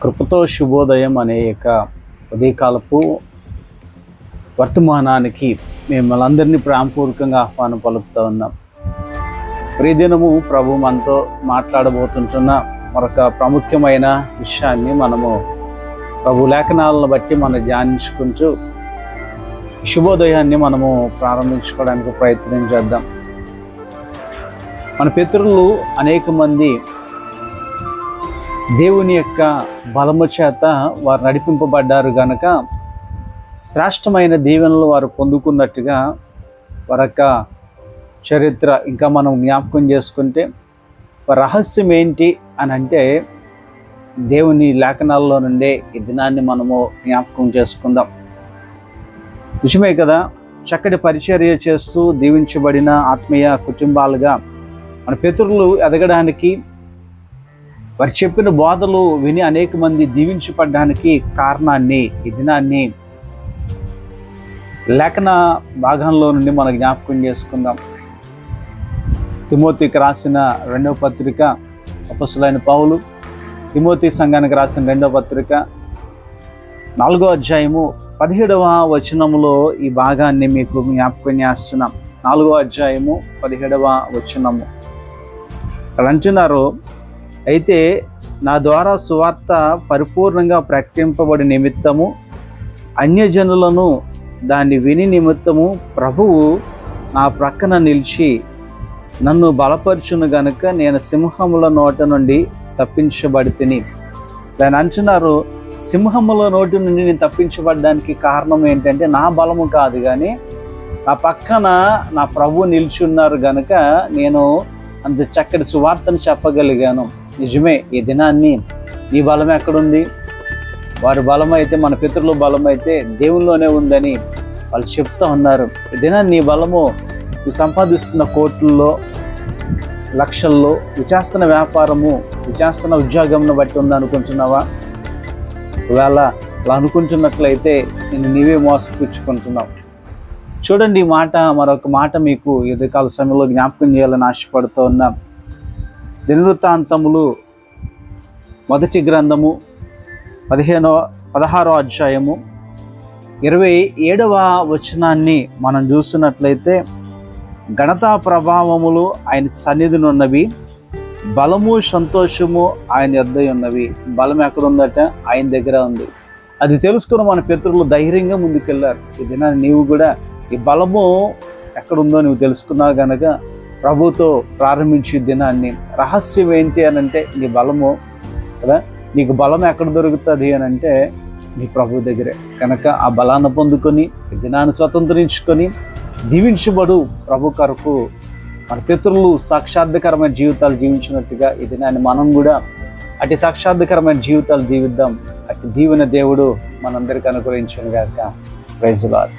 కృపతో శుభోదయం అనే ఉదయకాలపు వర్తమానానికి మిమ్మల్ని అందరినీ ప్రేమపూర్వకంగా ఆహ్వానం పలుకుతూ ఉన్నాం. ప్రతిదినము ప్రభు మనతో మాట్లాడబోతుంటున్న మరొక ప్రాముఖ్యమైన విషయాన్ని మనము ప్రభు లేఖనాలను బట్టి మనం ధ్యానించుకుంటూ శుభోదయాన్ని మనము ప్రారంభించుకోవడానికి ప్రయత్నం చేద్దాం. మన పితరులు అనేక మంది దేవుని యొక్క బలము చేత వారు నడిపింపబడ్డారు గనక శ్రేష్టమైన దీవెనలు వారు పొందుకున్నట్టుగా వారి యొక్క చరిత్ర ఇంకా మనం జ్ఞాపకం చేసుకుంటే రహస్యం ఏంటి అని అంటే దేవుని లేఖనాల్లో నుండే ఈ దినాన్ని మనము జ్ఞాపకం చేసుకుందాం. నిజమే కదా, చక్కటి పరిచర్య చేస్తూ దీవించబడిన ఆత్మీయ కుటుంబాలుగా మన పితరులు ఎదగడానికి, వారు చెప్పిన బోధలు విని అనేక మంది దీవించబడడానికి కారణాన్ని ఈ దినాన్ని లేఖన భాగంలో నుండి మనం జ్ఞాపకం చేసుకుందాం. తిమోతికి రాసిన 2వ పత్రిక, అపొస్తలుడైన పౌలు తిమోతి సంఘానికి రాసిన 2వ పత్రిక 4వ అధ్యాయము 17వ వచనములో ఈ భాగాన్ని మీకు జ్ఞాపకం చేస్తున్నాం. 4వ అధ్యాయము 17వ వచనము అంటున్నారు, అయితే నా ద్వారా సువార్త పరిపూర్ణంగా ప్రకటింపబడి నిమిత్తము అన్యజనులను దాన్ని విని నిమిత్తము ప్రభువు నా ప్రక్కన నిలిచి నన్ను బలపరుచును గనుక నేను సింహముల నోట నుండి తప్పించబడి తిని. దాని అంటున్నారు, సింహముల నోటి నుండి నేను తప్పించబడడానికి కారణం ఏంటంటే నా బలము కాదు, కానీ నా పక్కన నా ప్రభువు నిలిచి ఉన్నారు గనుక నేను అంత చక్కటి సువార్తను చెప్పగలిగాను. నిజమే, ఈ దినాన్ని నీ బలం ఎక్కడుంది? వారి బలం అయితే, మన పితరుల బలం అయితే దేవుల్లోనే ఉందని వాళ్ళు చెప్తూ ఉన్నారు. ఈ దినాన్ని నీ బలము నువ్వు సంపాదిస్తున్న కోట్లలో, లక్షల్లో, నువ్వు చేస్తున్న వ్యాపారము, నువ్వు చేస్తున్న ఉద్యోగంను బట్టి ఉందనుకుంటున్నావా? ఒకవేళ అలా అనుకుంటున్నట్లయితే నేను నీవే మోసపుచ్చుకుంటున్నావు. చూడండి, ఈ మాట, మరొక మాట మీకు ఎదుకాల సమయంలో జ్ఞాపకం చేయాలని ఆశపడుతూ ఉన్నాం. దినవృత్తాంతములు 1వ గ్రంథము 16వ అధ్యాయము 27వ వచనాన్ని మనం చూస్తున్నట్లయితే, ఘనతా ప్రభావములు ఆయన సన్నిధిని ఉన్నవి, బలము సంతోషము ఆయన యొద్ద ఉన్నవి. బలం ఎక్కడ ఉందట? ఆయన దగ్గర ఉంది. అది తెలుసుకుని మన పితరులు ధైర్యంగా ముందుకెళ్ళారు. ఈ దినాన్ని నీవు కూడా ఈ బలము ఎక్కడుందో నువ్వు తెలుసుకున్నావు కనుక ప్రభుతో ప్రారంభించే దినాన్ని. రహస్యం ఏంటి అని అంటే నీ బలము కదా. నీకు బలం ఎక్కడ దొరుకుతుంది అని అంటే నీ ప్రభు దగ్గరే. కనుక ఆ బలాన్ని పొందుకొని ఈ దినాన్ని స్వతంత్రించుకొని దీవించబడు. ప్రభు కొరకు మన పితరులు సాక్షాత్కరమైన జీవితాలు జీవించినట్టుగా ఈ దినాన్ని మనం కూడా అటు సాక్షాత్కరమైన జీవితాలు జీవిద్దాం. అటు దీవెన దేవుడు మనందరికీ అనుగ్రహించును గాక. Praise the lord.